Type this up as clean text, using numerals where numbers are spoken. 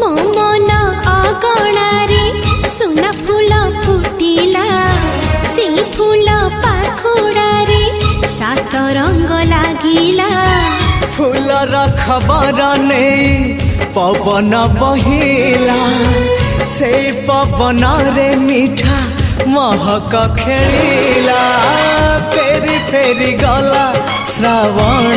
मो मन अगणारे सुना फूल फुटिला से फूल पाखुड़ारे सात रंग लागिला फूलर खबर नहीं पवन बहिला से पवन रे मीठा महक खेलिला फेरी फेरी गला श्रावण